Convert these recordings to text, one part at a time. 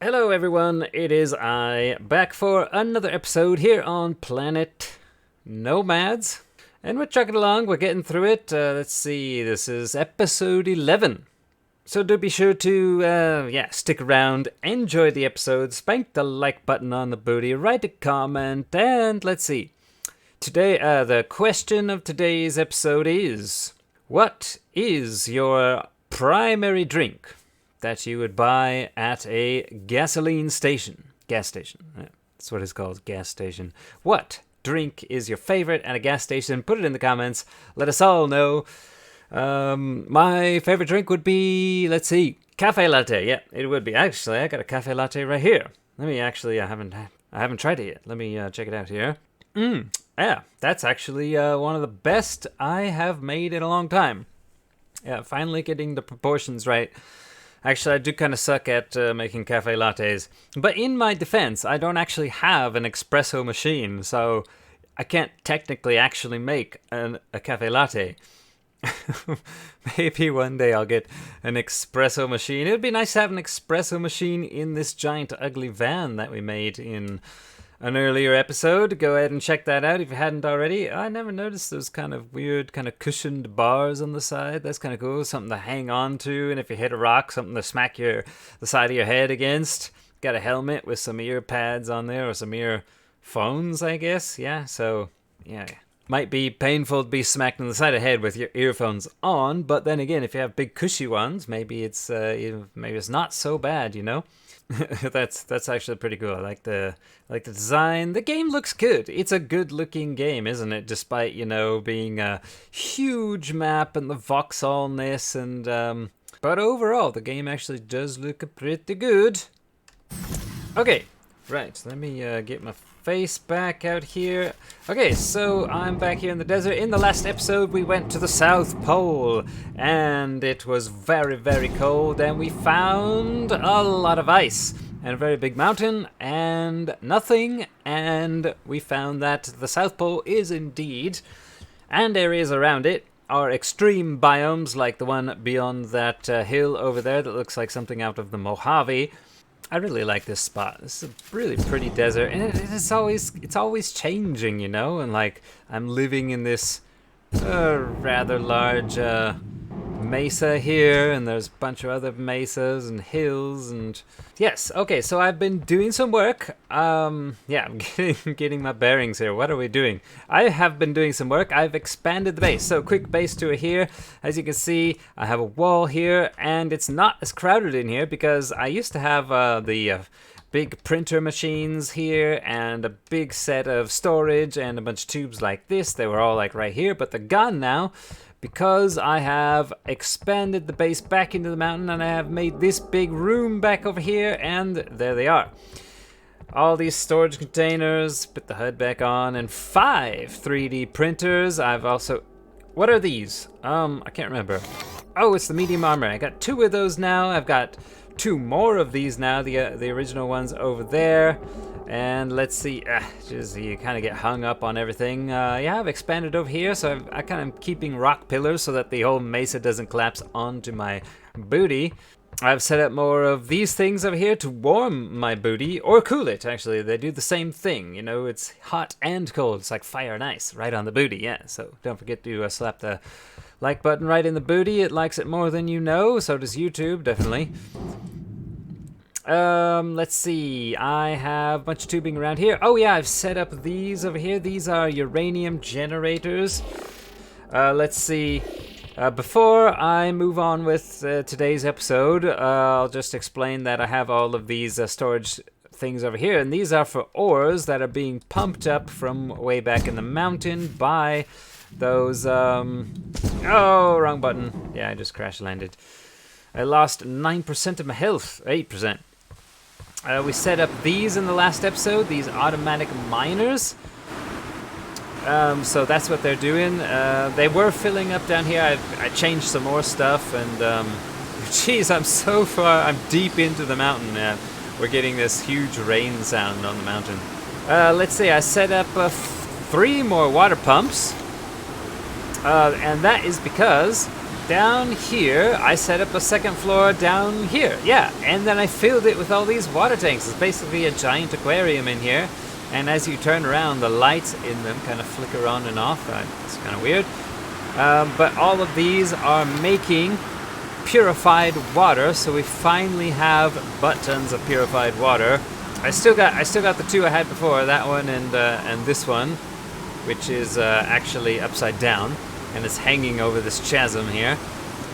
Hello everyone, it is I, back for another episode here on Planet Nomads. And we're chugging along, we're getting through it. Let's see, this is episode 11. So do be sure to, stick around, enjoy the episode, spank the like button on the booty, write a comment, and let's see. Today, the question of today's episode is, what is your primary drink that you would buy at a gasoline station? Gas station. Yeah, that's what it's called, gas station. What drink is your favorite at a gas station? Put it in the comments. Let us all know. My favorite drink would be, let's see, cafe latte. Yeah, it would be. Actually, I got a cafe latte right here. I haven't tried it yet. Let me check it out here. Yeah, that's actually one of the best I have made in a long time. Yeah, finally getting the proportions right. Actually, I do kind of suck at making cafe lattes. But in my defense, I don't actually have an espresso machine, so I can't technically actually make a cafe latte. Maybe one day I'll get an espresso machine. It would be nice to have an espresso machine in this giant ugly van that we made in an earlier episode. Go ahead and check that out if you hadn't already. I never noticed those kind of weird, kind of cushioned bars on the side. That's kind of cool. Something to hang on to, and if you hit a rock, something to smack the side of your head against. Got a helmet with some ear pads on there, or some earphones, I guess. Yeah, so, yeah. Might be painful to be smacked on the side of the head with your earphones on, but then again, if you have big cushy ones, maybe it's not so bad, you know? That's actually pretty cool. I like the design. The game looks good. It's a good looking game, isn't it? Despite, being a huge map and the voxelness and but overall the game actually does look pretty good. Okay, right. Let me get my face back out here. Okay, so I'm back here in the desert. In the last episode, we went to the South Pole, and it was very, very cold, and we found a lot of ice, and a very big mountain, and nothing, and we found that the South Pole is indeed, and areas around it, are extreme biomes, like the one beyond that hill over there that looks like something out of the Mojave. I really like this spot. This is a really pretty desert, and it's always changing, and like I'm living in this rather large mesa here, and there's a bunch of other mesas and hills, and yes, okay, so I've been doing some work. I'm getting my bearings here. What are we doing? I have been doing some work. I've expanded the base. So quick base tour here. As you can see, I have a wall here, and it's not as crowded in here because I used to have the big printer machines here and a big set of storage and a bunch of tubes like this. They were all like right here, but they're gone now because I have expanded the base back into the mountain, and I have made this big room back over here, and there they are. All these storage containers, put the HUD back on, and 5 3D printers. I've also... What are these? I can't remember. Oh, it's the medium armor. I got 2 of those now. I've got 2 more of these now, the original ones over there. And let's see, you kind of get hung up on everything. Yeah, I've expanded over here, so I kind of keeping rock pillars so that the whole mesa doesn't collapse onto my booty. I've set up more of these things over here to warm my booty, or cool it, actually. They do the same thing, it's hot and cold. It's like fire and ice right on the booty, yeah. So don't forget to slap the like button right in the booty. It likes it more than you know, so does YouTube, definitely. Let's see. I have a bunch of tubing around here. Oh yeah, I've set up these over here. These are uranium generators. Let's see. Before I move on with today's episode, I'll just explain that I have all of these storage things over here, and these are for ores that are being pumped up from way back in the mountain by those, oh, wrong button. Yeah, I just crash landed. I lost 9% of my health, 8%. We set up these in the last episode, these automatic miners. So that's what they're doing. They were filling up down here. I changed some more stuff, and geez, I'm deep into the mountain. We're getting this huge rain sound on the mountain. Let's see, I set up 3 more water pumps, and that is because down here, I set up a second floor down here. Yeah, and then I filled it with all these water tanks. It's basically a giant aquarium in here. And as you turn around, the lights in them kind of flicker on and off. It's kind of weird. But all of these are making purified water, so we finally have butt tons of purified water. I still got the two I had before, that one and this one, which is actually upside down, and it's hanging over this chasm here.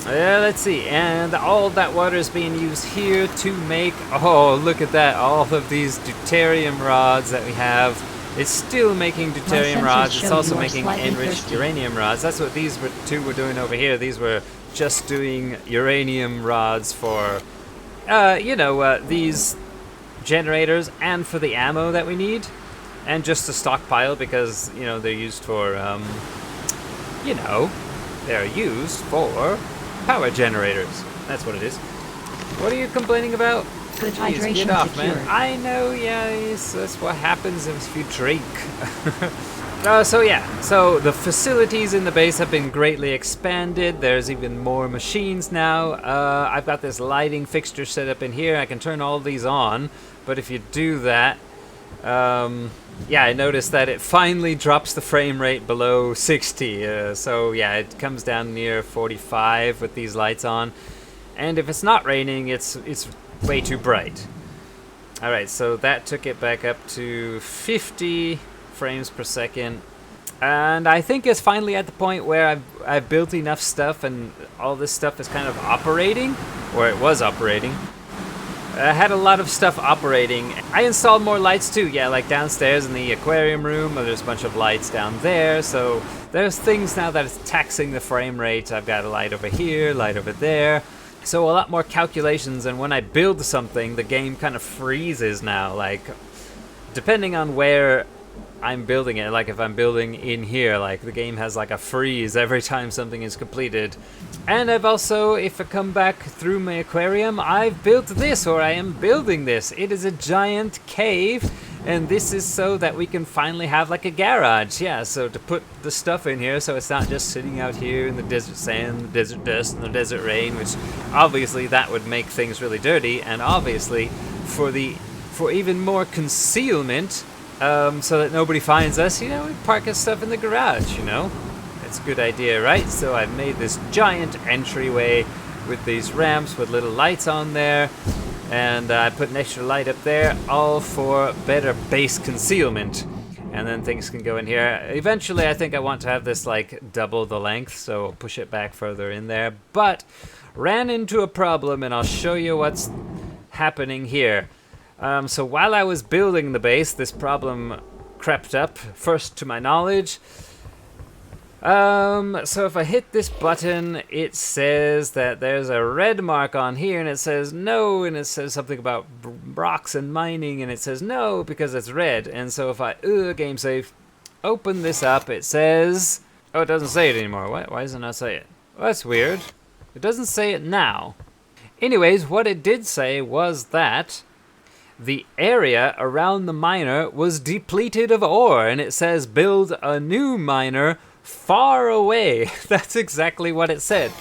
Let's see, and all that water is being used here to make, oh, look at that, all of these deuterium rods that we have. It's still making deuterium rods, it's also making enriched uranium rods. That's what these two were doing over here. These were just doing uranium rods for, these generators and for the ammo that we need. And just to stockpile because, they're used for, they're used for power generators. That's what it is. What are you complaining about? Good Jeez, hydration get off, secured. man. I know, yes, that's what happens if you drink. So the facilities in the base have been greatly expanded. There's even more machines now. I've got this lighting fixture set up in here. I can turn all these on, but if you do that, I noticed that it finally drops the frame rate below 60. It comes down near 45 with these lights on. And if it's not raining, it's way too bright. Alright, so that took it back up to 50 frames per second. And I think it's finally at the point where I've built enough stuff and all this stuff is kind of operating, or it was operating. I had a lot of stuff operating. I installed more lights too, like downstairs in the aquarium room. There's a bunch of lights down there, so there's things now that it's taxing the frame rate. I've got a light over here, light over there. So a lot more calculations, and when I build something, the game kind of freezes now, like, depending on where I'm building it. Like if I'm building in here, like the game has like a freeze every time something is completed. And I've also, if I come back through my aquarium, I've built this, or I am building this. It is a giant cave, and this is so that we can finally have like a garage. Yeah, so to put the stuff in here so it's not just sitting out here in the desert sand, the desert dust, and the desert rain, which obviously that would make things really dirty, and obviously for even more concealment, so that nobody finds us, we park our stuff in the garage, It's a good idea, right? So I've made this giant entryway with these ramps with little lights on there, and I put an extra light up there, all for better base concealment. And then things can go in here. Eventually, I think I want to have this like double the length, so I'll push it back further in there. But ran into a problem, and I'll show you what's happening here. So while I was building the base, this problem crept up, first to my knowledge. So if I hit this button, it says that there's a red mark on here, and it says no, and it says something about rocks and mining, and it says no because it's red. And so if I, game save, open this up, it says, oh, it doesn't say it anymore. Why does it not say it? Well, that's weird. It doesn't say it now. Anyways, what it did say was that the area around the miner was depleted of ore, and it says build a new miner far away. That's exactly what it said.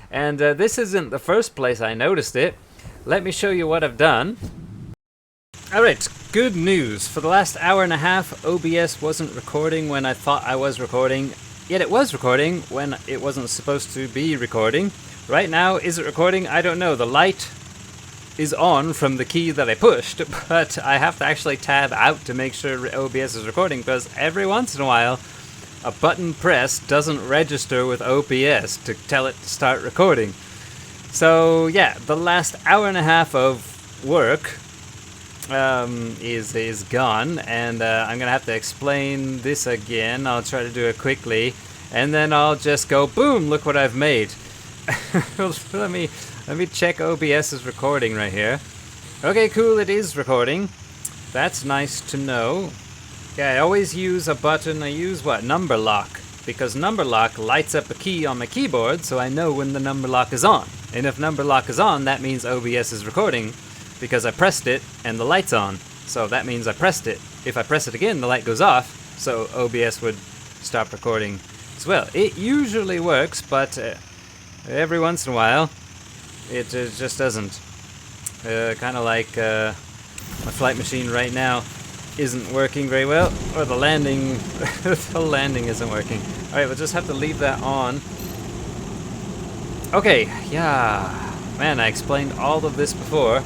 And this isn't the first place I noticed it. Let me show you what I've done. Alright, good news. For the last hour and a half, OBS wasn't recording when I thought I was recording, yet it was recording when it wasn't supposed to be recording. Right now, is it recording? I don't know. The light is on from the key that I pushed, but I have to actually tab out to make sure OBS is recording, because every once in a while a button press doesn't register with OBS to tell it to start recording. So yeah, the last hour and a half of work is gone, and I'm gonna have to explain this again. I'll try to do it quickly, and then I'll just go boom, look what I've made. Let me check OBS is recording right here. Okay, cool, it is recording. That's nice to know. Yeah, I always use a button. I use what? Number lock. Because number lock lights up a key on my keyboard, so I know when the number lock is on. And if number lock is on, that means OBS is recording, because I pressed it and the light's on. So that means I pressed it. If I press it again, the light goes off, so OBS would stop recording as well. It usually works, but Every once in a while, it just doesn't. Kind of like my flight machine right now isn't working very well, or the landing, the landing isn't working. All right, we'll just have to leave that on. Okay, yeah, man, I explained all of this before.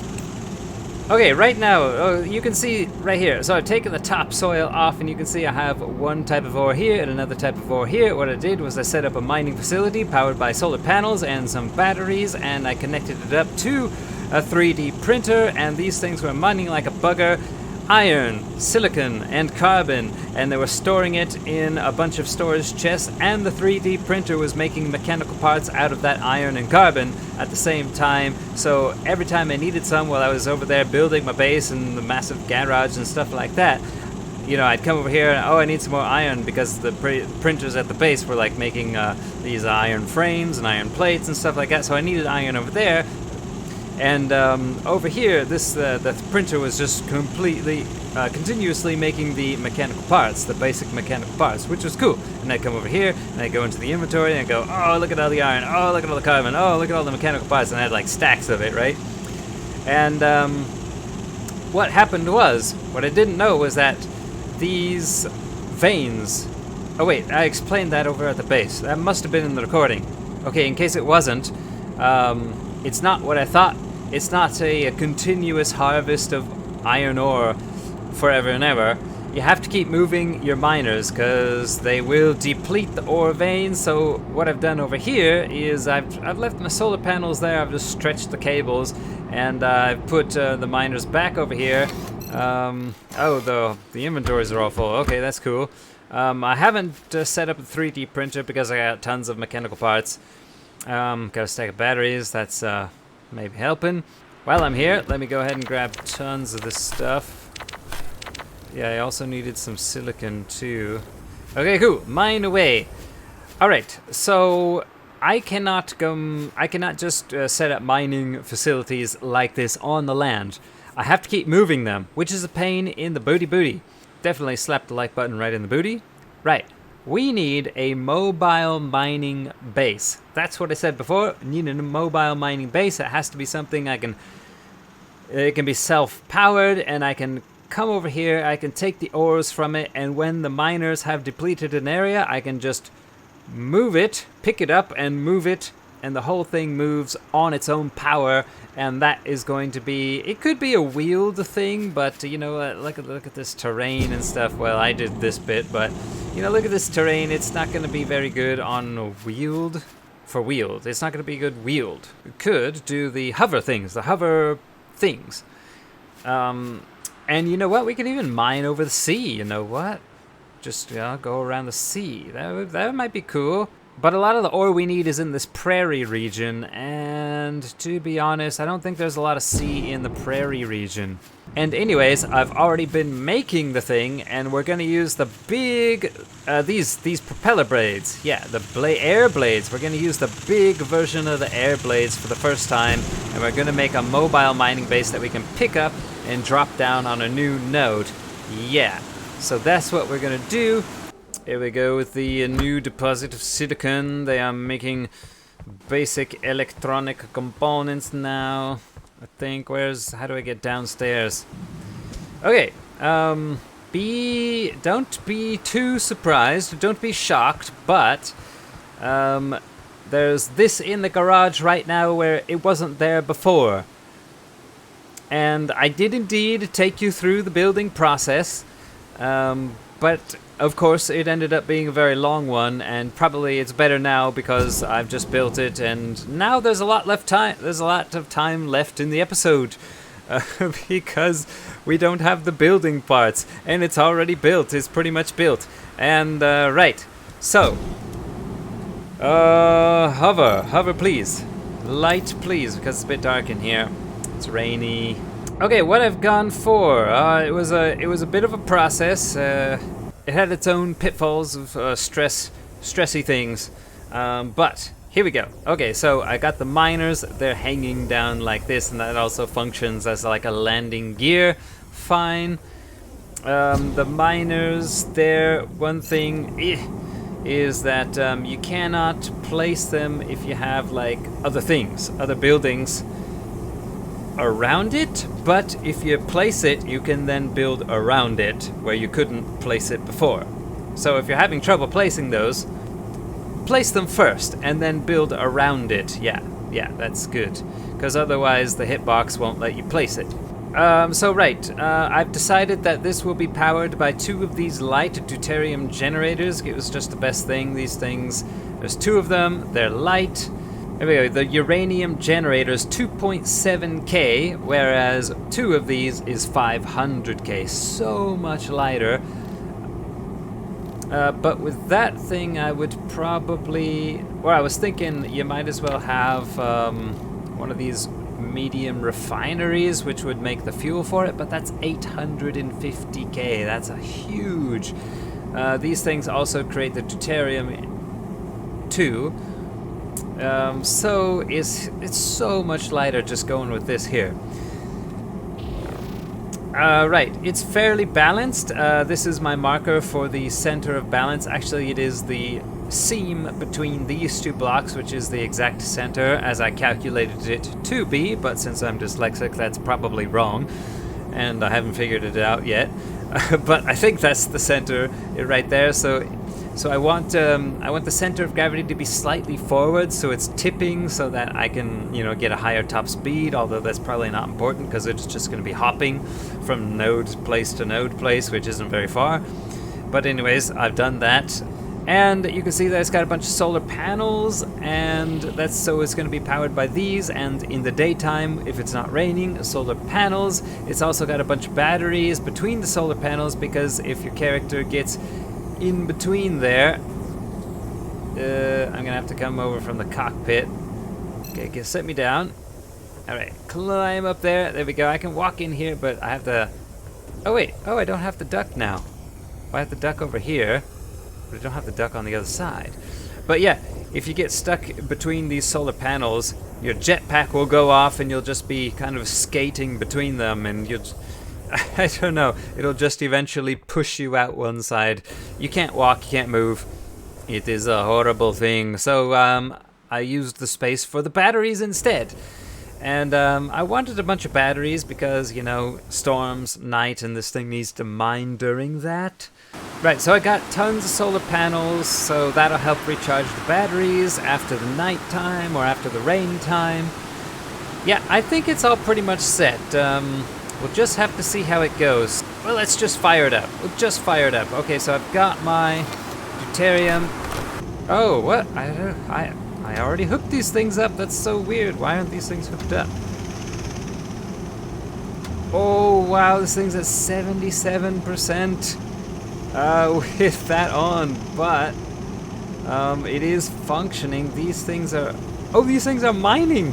Okay, right now, you can see right here. So I've taken the topsoil off, and you can see I have one type of ore here and another type of ore here. What I did was I set up a mining facility powered by solar panels and some batteries, and I connected it up to a 3D printer, and these things were mining like a bugger. Iron, silicon, and carbon, and they were storing it in a bunch of storage chests, and the 3D printer was making mechanical parts out of that iron and carbon at the same time. So every time I needed some while I was over there building my base and the massive garage and stuff like that, you know, I'd come over here and, oh, I need some more iron, because the printers at the base were like making these iron frames and iron plates and stuff like that, so I needed iron over there. And over here, the printer was just completely, continuously making the mechanical parts, the basic mechanical parts, which was cool. And I'd come over here, and I'd go into the inventory, and I'd go, oh, look at all the iron, oh, look at all the carbon, oh, look at all the mechanical parts, and I had like stacks of it, right? And what happened was, what I didn't know was that these veins, oh wait, I explained that over at the base. That must have been in the recording. Okay, in case it wasn't, it's not what I thought. It's not a continuous harvest of iron ore forever and ever. You have to keep moving your miners, because they will deplete the ore veins. So what I've done over here is I've left my solar panels there. I've just stretched the cables, and I've put the miners back over here. Oh, the inventories are all full. Okay, that's cool. I haven't set up a 3D printer because I got tons of mechanical parts. Got a stack of batteries. That's maybe helping. While I'm here, let me go ahead and grab tons of this stuff. Yeah, I also needed some silicon too. Okay, cool. Mine away. All right. So I cannot just set up mining facilities like this on the land. I have to keep moving them, which is a pain in the booty. Definitely slap the like button right in the booty. Right. We need a mobile mining base. That's what I said before. We need a mobile mining base. It has to be something it can be self-powered, and I can come over here, I can take the ores from it, and when the miners have depleted an area, I can just move it, pick it up and move it, and the whole thing moves on its own power. And that is going to be, it could be a wheeled thing, but you know, look at this terrain and stuff. Well, I did this bit, but you know, look at this terrain. It's not going to be very good on wheeled. It's not going to be good wheeled. We could do the hover things, and you know what? We can even mine over the sea. You know what? Just go around the sea. That might be cool. But a lot of the ore we need is in this prairie region, and to be honest, I don't think there's a lot of sea in the prairie region. And anyways, I've already been making the thing, and we're gonna use the big, these propeller blades. Yeah, the air blades. We're gonna use the big version of the air blades for the first time, and we're gonna make a mobile mining base that we can pick up and drop down on a new node. Yeah, so that's what we're gonna do. Here we go with the new deposit of silicon. They are making basic electronic components now. I think, how do I get downstairs? Okay, don't be too surprised, don't be shocked, but there's this in the garage right now where it wasn't there before. And I did indeed take you through the building process, but of course, it ended up being a very long one, and probably it's better now because I've just built it, and now there's a lot of time left in the episode because we don't have the building parts, and it's already built. It's pretty much built. And right, so hover, please, light, please, because it's a bit dark in here. It's rainy. Okay, what I've gone for? It was a bit of a process. It had its own pitfalls of stressy things, but here we go. Okay, so I got the miners. They're hanging down like this, and that also functions as like a landing gear. Fine. The miners, they're one thing. is that you cannot place them if you have like other things, other buildings around it, but if you place it, you can then build around it where you couldn't place it before. So if you're having trouble placing those, place them first and then build around it. Yeah, that's good, because otherwise the hitbox won't let you place it. I've decided that this will be powered by 2 of these light deuterium generators. It was just the best thing. These things, there's 2 of them, they're light. There we go, the uranium generator is 2.7k, whereas 2 of these is 500k, so much lighter. But with that thing, I would probably... Well, I was thinking you might as well have one of these medium refineries, which would make the fuel for it, but that's 850k. That's a huge... these things also create the deuterium too. So it's so much lighter just going with this here. Right, it's fairly balanced. This is my marker for the center of balance. Actually, it is the seam between these 2 blocks, which is the exact center as I calculated it to be, but since I'm dyslexic, that's probably wrong, and I haven't figured it out yet. But I think that's the center right there. So I want the center of gravity to be slightly forward, so it's tipping, so that I can, get a higher top speed. Although that's probably not important because it's just going to be hopping from node place to node place, which isn't very far. But anyways, I've done that, and you can see that it's got a bunch of solar panels, and it's going to be powered by these. And in the daytime, if it's not raining, solar panels. It's also got a bunch of batteries between the solar panels, because if your character gets in between there, I'm gonna have to come over from the cockpit. Okay, set me down. Alright, climb up there. There we go. I can walk in here, but I have to... Oh wait, I don't have to duck now. I have to duck over here, but I don't have to duck on the other side. But yeah, if you get stuck between these solar panels, your jetpack will go off and you'll just be kind of skating between them, and you'll... I don't know, it'll just eventually push you out one side. You can't walk, you can't move. It is a horrible thing. So I used the space for the batteries instead. And I wanted a bunch of batteries because, storms, night, and this thing needs to mine during that. Right, so I got tons of solar panels, so that'll help recharge the batteries after the night time or after the rain time. Yeah, I think it's all pretty much set. We'll just have to see how it goes. Well, let's just fire it up. Okay, so I've got my deuterium. Oh, what? I already hooked these things up. That's so weird. Why aren't these things hooked up? Oh, wow, this thing's at 77% with that on, but it is functioning. These things are mining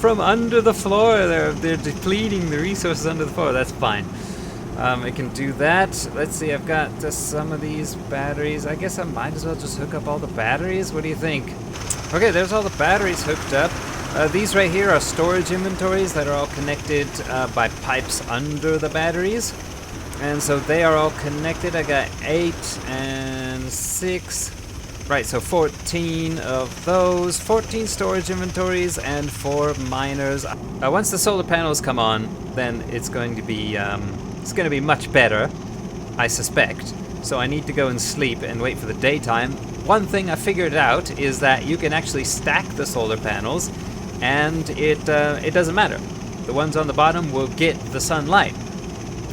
from under the floor. They're depleting the resources under the floor. That's fine. I can do that. Let's see, I've got some of these batteries. I guess I might as well just hook up all the batteries. What do you think? Okay, there's all the batteries hooked up. These right here are storage inventories that are all connected by pipes under the batteries. And so they are all connected. I got 8 and 6. Right, so 14 of those, 14 storage inventories, and 4 miners. Once the solar panels come on, then it's going to be much better, I suspect. So I need to go and sleep and wait for the daytime. One thing I figured out is that you can actually stack the solar panels, and it doesn't matter. The ones on the bottom will get the sunlight.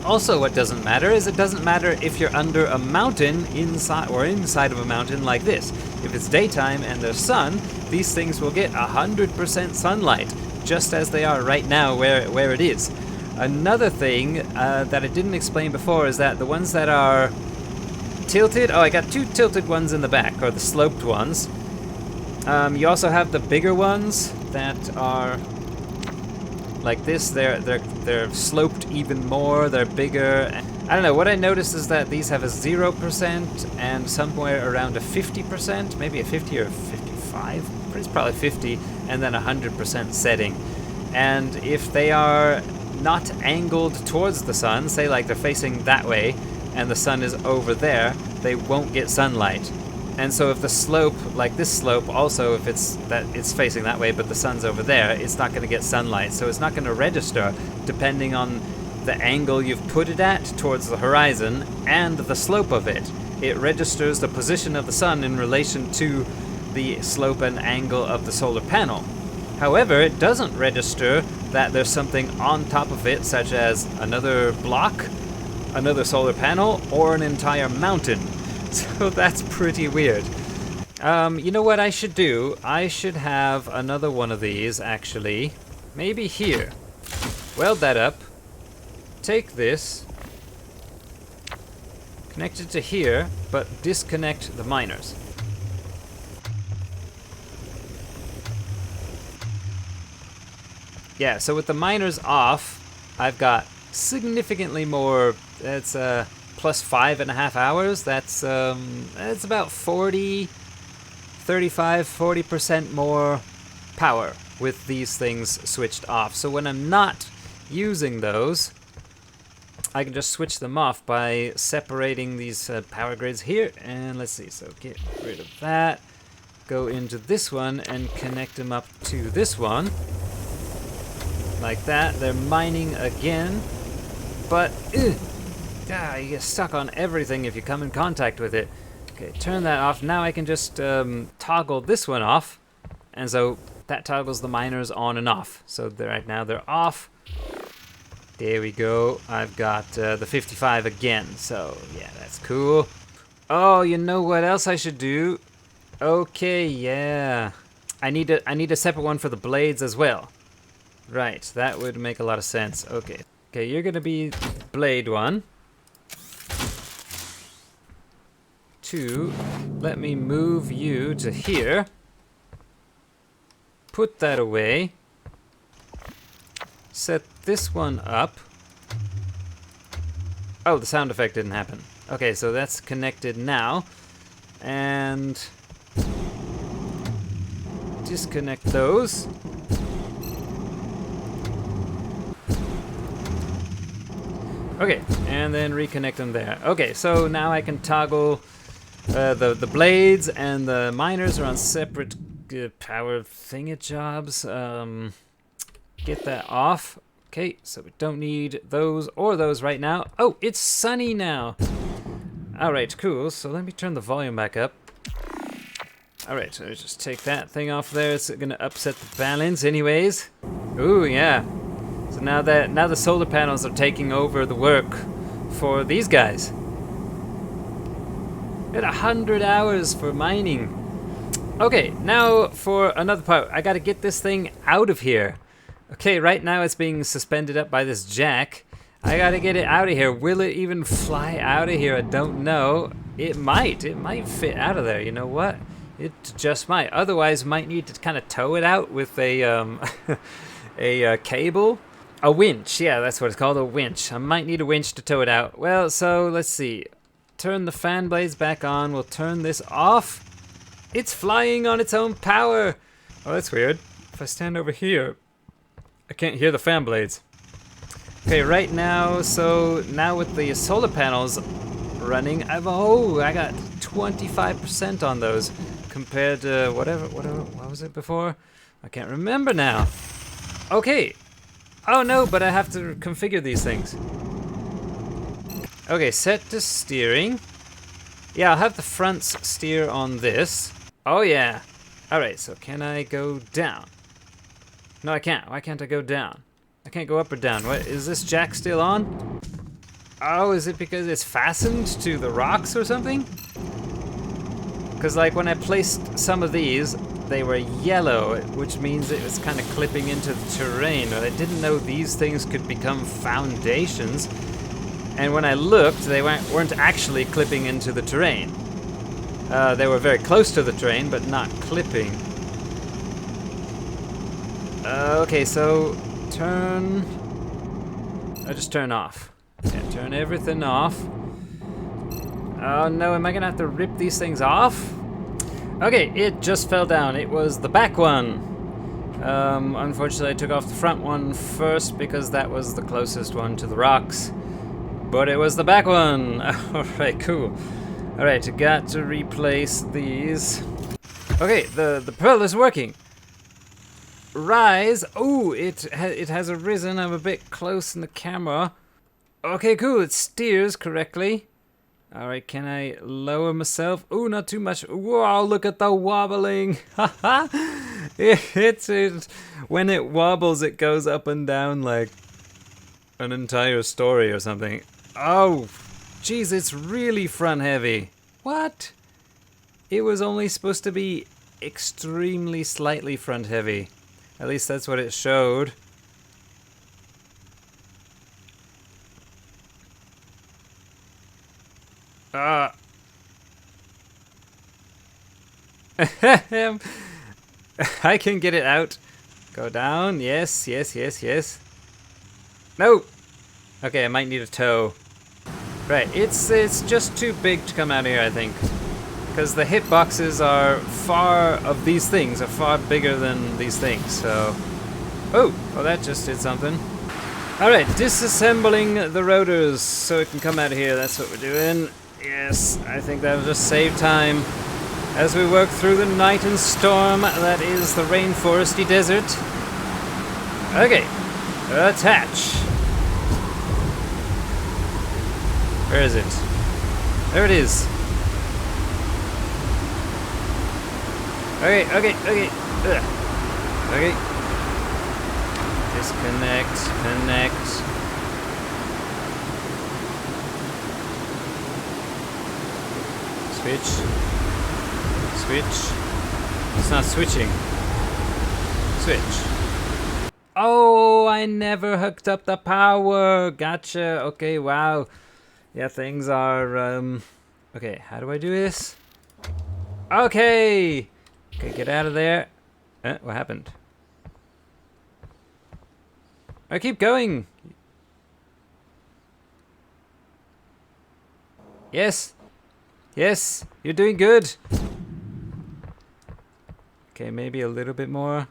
Also, what doesn't matter is it doesn't matter if you're under a mountain inside of a mountain like this. If it's daytime and there's sun, these things will get 100% sunlight, just as they are right now where it is. Another thing that I didn't explain before is that the ones that are tilted, I got 2 tilted ones in the back, or the sloped ones. You also have the bigger ones that are like this. They're sloped even more, they're bigger. I don't know, what I noticed is that these have a 0% and somewhere around a 50%, maybe a 50 or 55, but it's probably 50, and then 100% setting. And if they are not angled towards the sun, say like they're facing that way and the sun is over there, they won't get sunlight. And so if the slope, like this slope, also if it's facing that way, but the sun's over there, it's not going to get sunlight. So it's not going to register depending on the angle you've put it at towards the horizon and the slope of it. It registers the position of the sun in relation to the slope and angle of the solar panel. However, it doesn't register that there's something on top of it, such as another block, another solar panel, or an entire mountain. So that's pretty weird. You know what I should do? I should have another one of these, actually. Maybe here. Weld that up. Take this. Connect it to here, but disconnect the miners. Yeah, so with the miners off, I've got significantly more. It's plus 5.5 hours. That's about 40% more power with these things switched off. So when I'm not using those, I can just switch them off by separating these power grids here. And let's see, so get rid of that. Go into this one and connect them up to this one. Like that. They're mining again. But, you get stuck on everything if you come in contact with it. Okay, turn that off. Now I can just toggle this one off. And so that toggles the miners on and off. So right now they're off. There we go. I've got the 55 again. So yeah, that's cool. Oh, you know what else I should do? Okay, yeah. I need a separate one for the blades as well. Right, that would make a lot of sense. Okay. Okay, you're gonna be blade one. 2. Let me move you to here. Put that away. Set this one up. Oh, the sound effect didn't happen. Okay, so that's connected now. And disconnect those. Okay, and then reconnect them there. Okay, so now I can toggle the blades, and the miners are on separate power thingamajobs. Get that off. Okay, so we don't need those or those right now. Oh, it's sunny now. Alright, cool. So let me turn the volume back up. Alright, so just take that thing off there. It's gonna upset the balance anyways. Ooh, yeah. So now the solar panels are taking over the work for these guys. At 100 hours for mining. Okay, now for another part. I gotta get this thing out of here. Okay, right now it's being suspended up by this jack. I gotta get it out of here. Will it even fly out of here? I don't know. It might. It might fit out of there. You know what? It just might. Otherwise, might need to kind of tow it out with a a cable. A winch. Yeah, that's what it's called. A winch. I might need a winch to tow it out. Well, so let's see. Turn the fan blades back on. We'll turn this off. It's flying on its own power. Oh, that's weird. If I stand over here, I can't hear the fan blades. Okay, right now, so now with the solar panels running, I got 25% on those compared to what was it before? I can't remember now. Okay. Oh no, but I have to configure these things. Okay, set to steering. Yeah, I'll have the fronts steer on this. Oh yeah. Alright, so can I go down? No, I can't. Why can't I go down? I can't go up or down. What, is this jack still on? Oh, is it because it's fastened to the rocks or something? Because like when I placed some of these, they were yellow, which means it was kind of clipping into the terrain. I didn't know these things could become foundations. And when I looked, they weren't actually clipping into the terrain. They were very close to the terrain, but not clipping. Okay, so turn... I'll just turn off. Yeah, turn everything off. Oh no, am I gonna have to rip these things off? Okay, it just fell down. It was the back one. Unfortunately, I took off the front one first because that was the closest one to the rocks. But it was the back one. Alright, cool. Alright, got to replace these. Okay, the pearl is working. Rise. Oh, it has arisen. I'm a bit close in the camera. Okay, cool. It steers correctly. Alright, can I lower myself? Oh, not too much. Wow, look at the wobbling. Haha. It when it wobbles, it goes up and down like an entire story or something. Oh, jeez, it's really front heavy. What? It was only supposed to be extremely slightly front heavy. At least that's what it showed. I can get it out. Go down. Yes, yes, yes, yes. No! Okay, I might need a tow. Right, it's just too big to come out here, I think. Because the hitboxes of these things are far bigger than these things, so... Oh, well that just did something. Alright, disassembling the rotors so it can come out of here. That's what we're doing. Yes, I think that'll just save time as we work through the night and storm that is the rainforesty desert. Okay, attach. Where is it? There it is. Okay, okay, okay. Ugh. Okay. Disconnect, connect. Switch. Switch. It's not switching. Switch. Oh, I never hooked up the power. Gotcha. Okay, wow. Yeah, things are, okay, how do I do this? Okay! Okay, get out of there. What happened? I keep going. Yes. Yes, you're doing good. Okay, maybe a little bit more.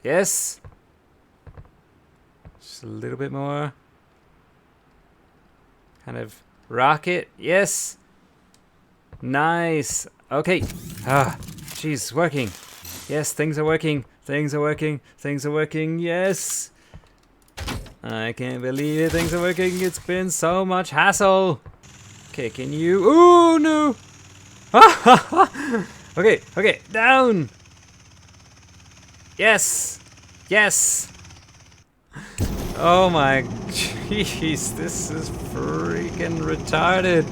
Yes. Just a little bit more. Kind of rocket. Yes. Nice. Okay. Ah, jeez, working. Yes, things are working. Things are working. Things are working. Yes. I can't believe it. Things are working. It's been so much hassle. Okay, can you... Oh, no. Okay, okay, down. Yes. Yes. Oh my jeez, this is freaking retarded.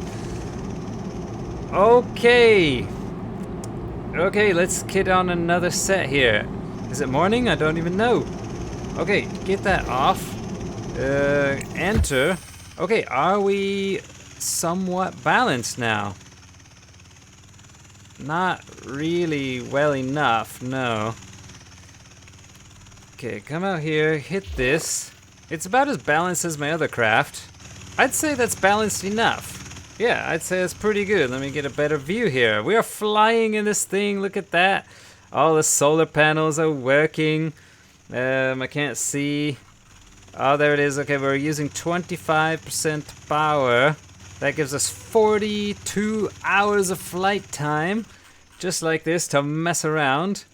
Okay. Okay, let's get on another set here. Is it morning? I don't even know. Okay, get that off. Enter. Okay, are we somewhat balanced now? Not really well enough, no. Okay, come out here, hit this. It's about as balanced as my other craft. I'd say that's balanced enough. Yeah, I'd say it's pretty good. Let me get a better view here. We are flying in this thing, look at that. All the solar panels are working. I can't see. Oh, there it is. Okay, we're using 25% power. That gives us 42 hours of flight time. Just like this to mess around.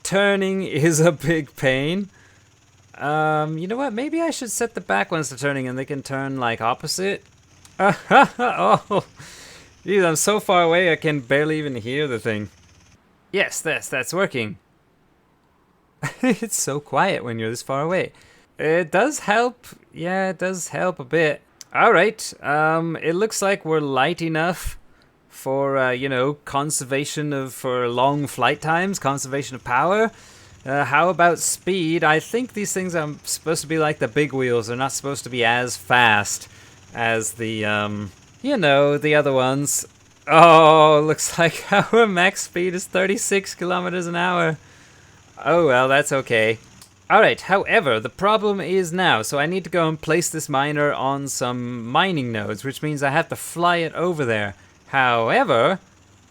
Turning is a big pain. You know what? Maybe I should set the back ones to turning and they can turn like opposite. Oh, geez, I'm so far away I can barely even hear the thing. Yes, that's working. It's so quiet when you're this far away. It does help. Yeah, it does help a bit. All right. It looks like we're light enough for you know, conservation for long flight times, conservation of power. How about speed? I think these things are supposed to be like the big wheels. They're not supposed to be as fast as the you know, the other ones. Oh, looks like our max speed is 36 kilometers an hour. Oh well, that's okay. Alright, however, the problem is now, so I need to go and place this miner on some mining nodes, which means I have to fly it over there. However,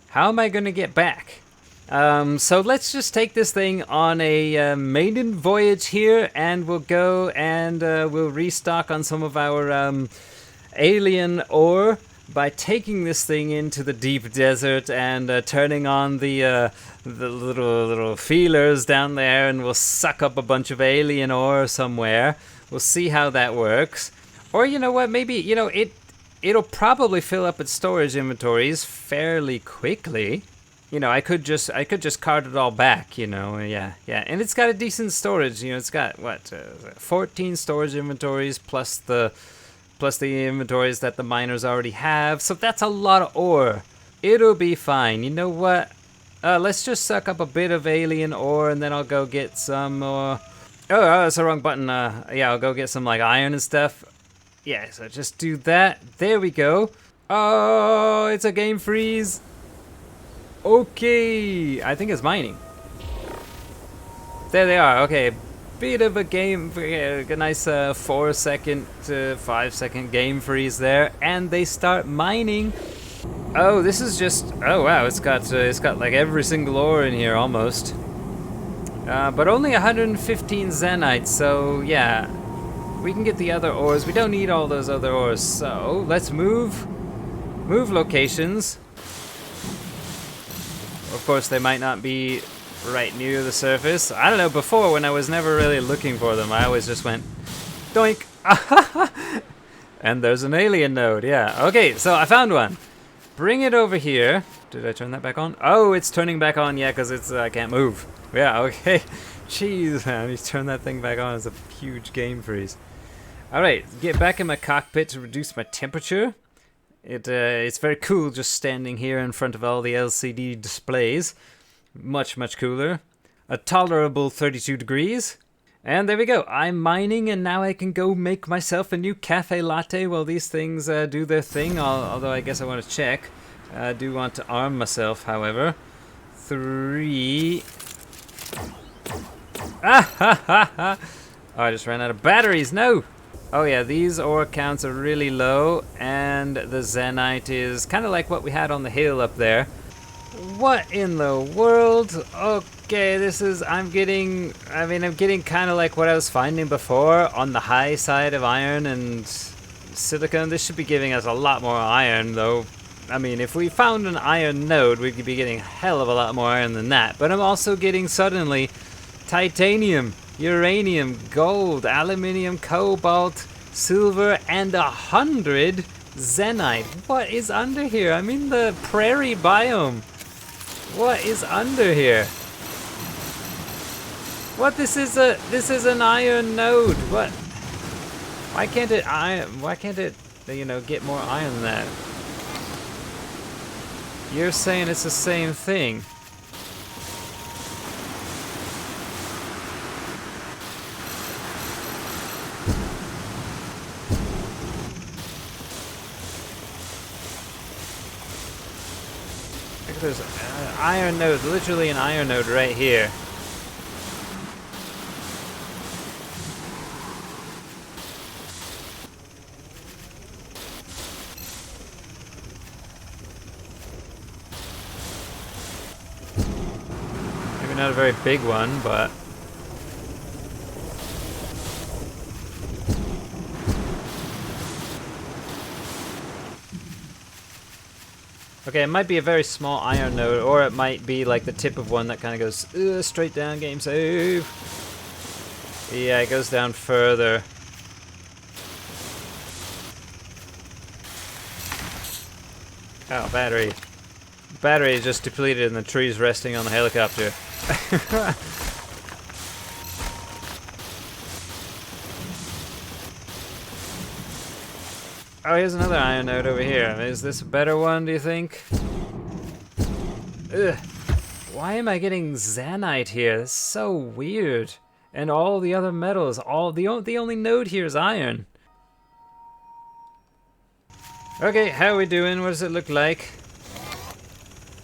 how am I going to get back? So let's just take this thing on a maiden voyage here, and we'll go and we'll restock on some of our alien ore by taking this thing into the deep desert and turning on the little feelers down there, and we'll suck up a bunch of alien ore somewhere. We'll see how that works. Or you know what, maybe, you know, it'll probably fill up its storage inventories fairly quickly. You know, I could just cart it all back, you know. Yeah. And it's got a decent storage, you know. It's got what, 14 storage inventories plus the inventories that the miners already have. So that's a lot of ore. It'll be fine. You know what? Let's just suck up a bit of alien ore, and then I'll go get some Oh, that's the wrong button. Yeah, I'll go get some like iron and stuff. Yeah, so just do that. There we go. Oh, it's a game freeze. Okay, I think it's mining. There they are. Okay, bit of a game, a nice 4 second to 5 second game freeze there, and they start mining. Oh, this is just, oh wow, it's got like every single ore in here almost. But only 115 Xenites, so yeah, we can get the other ores. We don't need all those other ores, so let's move locations. Of course, they might not be right near the surface. I don't know, before when I was never really looking for them, I always just went doink. And there's an alien node, yeah. Okay, so I found one. Bring it over here. Did I turn that back on? Oh, it's turning back on, yeah, because it's I can't move. Yeah, okay. Jeez, man, you turn that thing back on, it's a huge game freeze. Alright, get back in my cockpit to reduce my temperature. It's very cool just standing here in front of all the LCD displays. Much cooler. A tolerable 32 degrees. And there we go. I'm mining, and now I can go make myself a new cafe latte while these things do their thing. Although I guess I want to check. I do want to arm myself, however. 3. Ah ha ha ha! Oh, I just ran out of batteries. No! Oh yeah, these ore counts are really low, and the Xenite is kind of like what we had on the hill up there. What in the world? Okay, this is, I'm getting kind of like what I was finding before on the high side of iron and silicon. This should be giving us a lot more iron, though. I mean, if we found an iron node, we'd be getting a hell of a lot more iron than that. But I'm also getting suddenly titanium, uranium, gold, aluminium, cobalt, silver, and 100 Xenite. What is under here? I'm in the prairie biome. What is under here? What? This is an iron node. What? Why can't it iron? Why can't it, you know, get more iron than that? You're saying it's the same thing. There's an iron node, literally an iron node right here. Maybe not a very big one, but okay, it might be a very small iron node, or it might be like the tip of one that kind of goes straight down. Game save. Yeah, it goes down further. Oh, battery. Battery is just depleted and the tree's resting on the helicopter. Oh, here's another iron node over here. Is this a better one, do you think? Ugh. Why am I getting Xenite here? That's so weird. And all the other metals, the only node here is iron. Okay, how are we doing? What does it look like?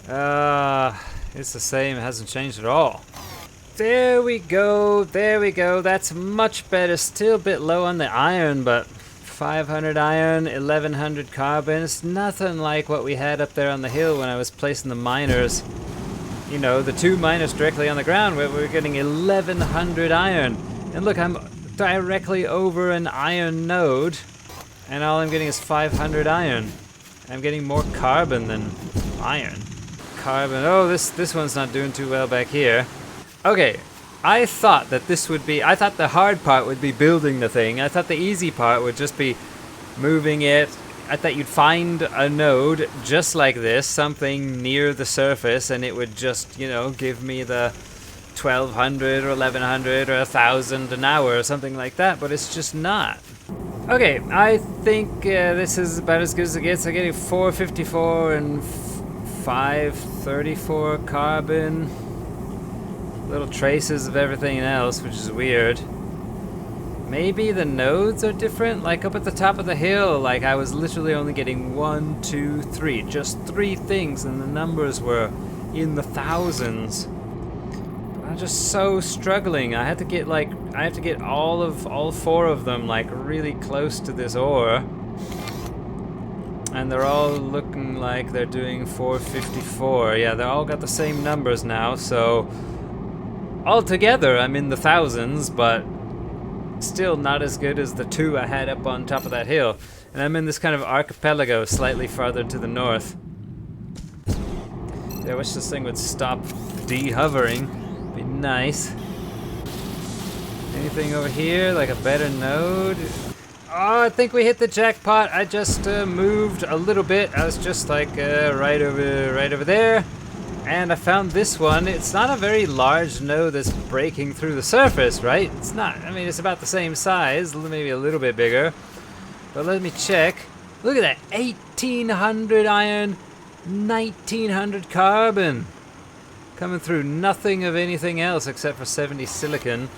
It's the same, it hasn't changed at all. There we go, that's much better. Still a bit low on the iron, but 500 iron, 1100 carbon. It's nothing like what we had up there on the hill when I was placing the miners. You know, the 2 miners directly on the ground, where we were getting 1100 iron. And look, I'm directly over an iron node, and all I'm getting is 500 iron. I'm getting more carbon than iron. Carbon. Oh, this one's not doing too well back here. Okay, I thought that this would be... I thought the hard part would be building the thing. I thought the easy part would just be moving it. I thought you'd find a node just like this, something near the surface, and it would just, you know, give me the 1200 or 1100 or 1000 an hour or something like that, but it's just not. Okay, I think this is about as good as it gets. I'm getting 454 and 534 carbon. Little traces of everything else, which is weird. Maybe the nodes are different? Like up at the top of the hill, like I was literally only getting 1, 2, 3. Just 3 things, and the numbers were in the thousands. I'm just so struggling. I have to get all 4 of them like really close to this ore. And they're all looking like they're doing 454. Yeah, they all got the same numbers now, so altogether I'm in the thousands, but still not as good as the 2 I had up on top of that hill. And I'm in this kind of archipelago slightly farther to the north. Yeah, I wish this thing would stop de-hovering. Be nice. Anything over here, like a better node? Oh, I think we hit the jackpot. I just moved a little bit. I was just like right over there. And I found this one. It's not a very large node that's breaking through the surface, right? It's not. I mean, it's about the same size, maybe a little bit bigger. But let me check. Look at that. 1800 iron, 1900 carbon. Coming through, nothing of anything else except for 70 silicon.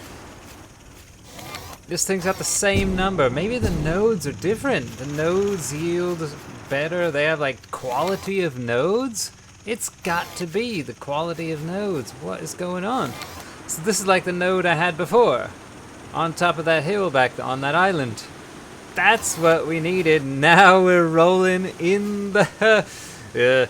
This thing's got the same number. Maybe the nodes are different. The nodes yield better. They have like quality of nodes. It's got to be the quality of nodes. What is going on? So this is like the node I had before. On top of that hill back on that island. That's what we needed. Now we're rolling in the... the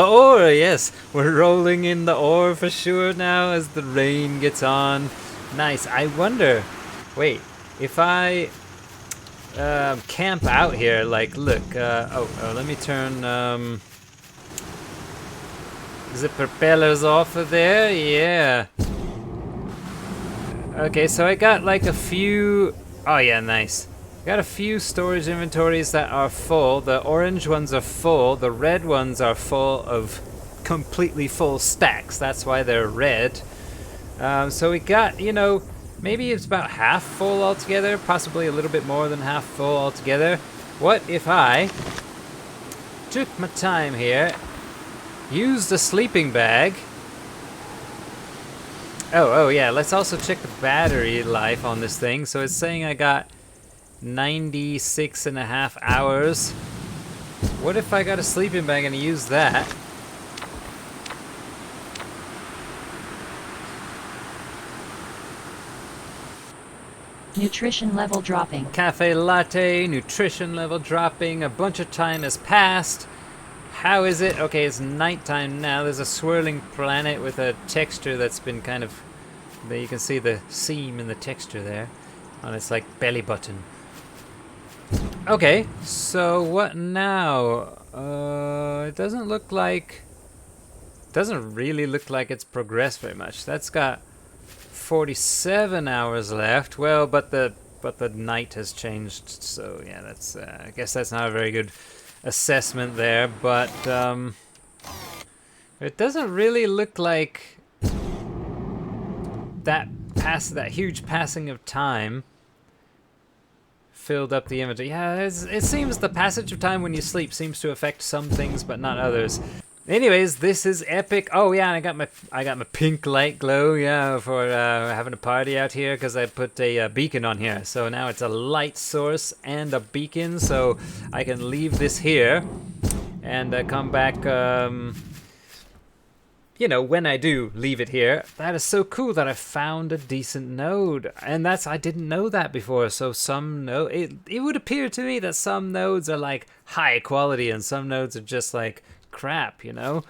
ore, yes. We're rolling in the ore for sure now as the rain gets on. Nice. I wonder, wait, if I camp out here, like, look, let me turn, is it propellers off of there? Yeah. Okay, so I got like a few, oh yeah, nice. Got a few storage inventories that are full. The orange ones are full. The red ones are full of completely full stacks. That's why they're red. So we got, you know, maybe it's about half full altogether. Possibly a little bit more than half full altogether. What if I took my time here, used a sleeping bag. Oh yeah, let's also check the battery life on this thing. So it's saying I got 96.5 hours. What if I got a sleeping bag and use that? Nutrition level dropping. Cafe latte, nutrition level dropping. A bunch of time has passed. How is it? Okay, it's nighttime now. There's a swirling planet with a texture that's been kind of... There you can see the seam in the texture there on its like belly button. Okay, so what now? It doesn't really look like it's progressed very much. That's got 47 hours left. Well, but the night has changed, so yeah, that's I guess that's not a very good assessment there, but it doesn't really look like that huge passing of time filled up the inventory. Yeah, it seems the passage of time when you sleep seems to affect some things but not others. Anyways, this is epic. Oh yeah, and I got my pink light glow, yeah, for having a party out here because I put a beacon on here. So now it's a light source and a beacon, so I can leave this here and come back. You know, when I do leave it here. That is so cool that I found a decent node. And I didn't know that before. So it would appear to me that some nodes are like high quality and some nodes are just like crap, you know?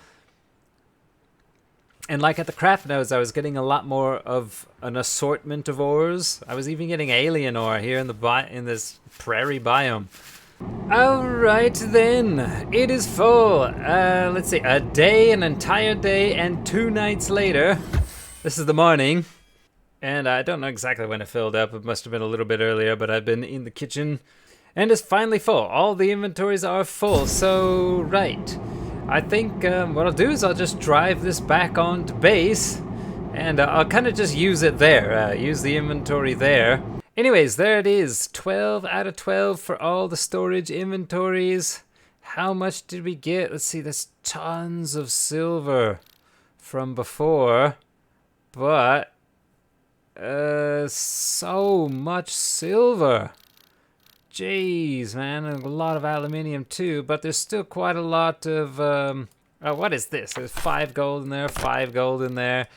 And like at the crap nodes, I was getting a lot more of an assortment of ores. I was even getting alien ore here in this prairie biome. Alright then, it is full. Let's see, a day, an entire day, and 2 nights later. This is the morning. And I don't know exactly when it filled up. It must have been a little bit earlier, but I've been in the kitchen. And it's finally full. All the inventories are full. So, right. I think what I'll do is I'll just drive this back onto base. And I'll kind of just use it there. Use the inventory there. Anyways, there it is. 12 out of 12 for all the storage inventories. How much did we get? Let's see, there's tons of silver from before. But so much silver. Jeez, man, and a lot of aluminium too, but there's still quite a lot of what is this? There's 5 gold in there, 5 gold in there,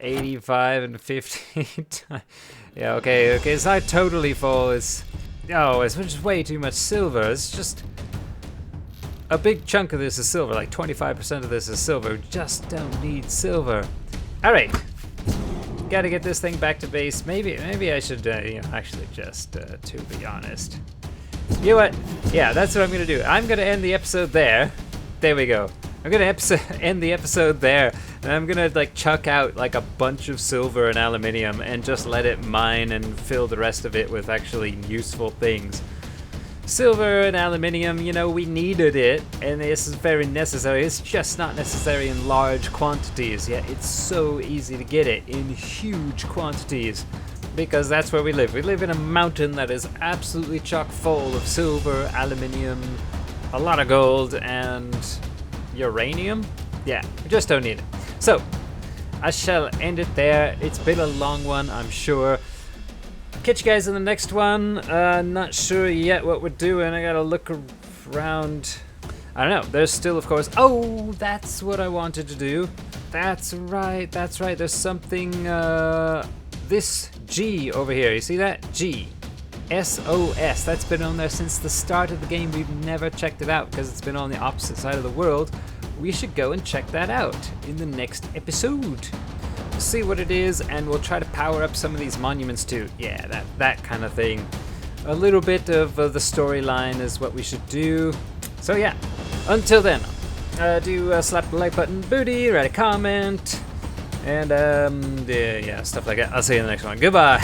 85 and 50. Yeah, okay, it's not totally full. It's just way too much silver. It's just a big chunk of this is silver, like 25% of this is silver. We just don't need silver. All right. Gotta get this thing back to base. Maybe I should, actually just, to be honest. You know what? Yeah, that's what I'm gonna do. I'm gonna end the episode there. There we go. I'm gonna end the episode there, and I'm gonna like chuck out like a bunch of silver and aluminium and just let it mine and fill the rest of it with actually useful things. Silver and aluminium, you know, we needed it, and this is very necessary. It's just not necessary in large quantities, yet it's so easy to get it in huge quantities, because that's where we live. We live in a mountain that is absolutely chock full of silver, aluminium, a lot of gold, and uranium. Yeah, we just don't need it. So, I shall end it there. It's been a long one, I'm sure. Catch you guys in the next one. Not sure yet what we're doing. I gotta look around. I don't know. There's still, of course. Oh, that's what I wanted to do. That's right. There's something. This G over here. You see that? G. SOS. That's been on there since the start of the game. We've never checked it out because it's been on the opposite side of the world. We should go and check that out in the next episode. See what it is, and we'll try to power up some of these monuments too. Yeah, that kind of thing. A little bit of the storyline is what we should do. So yeah, until then, do slap the like button, booty, write a comment, and yeah, stuff like that. I'll see you in the next one. Goodbye.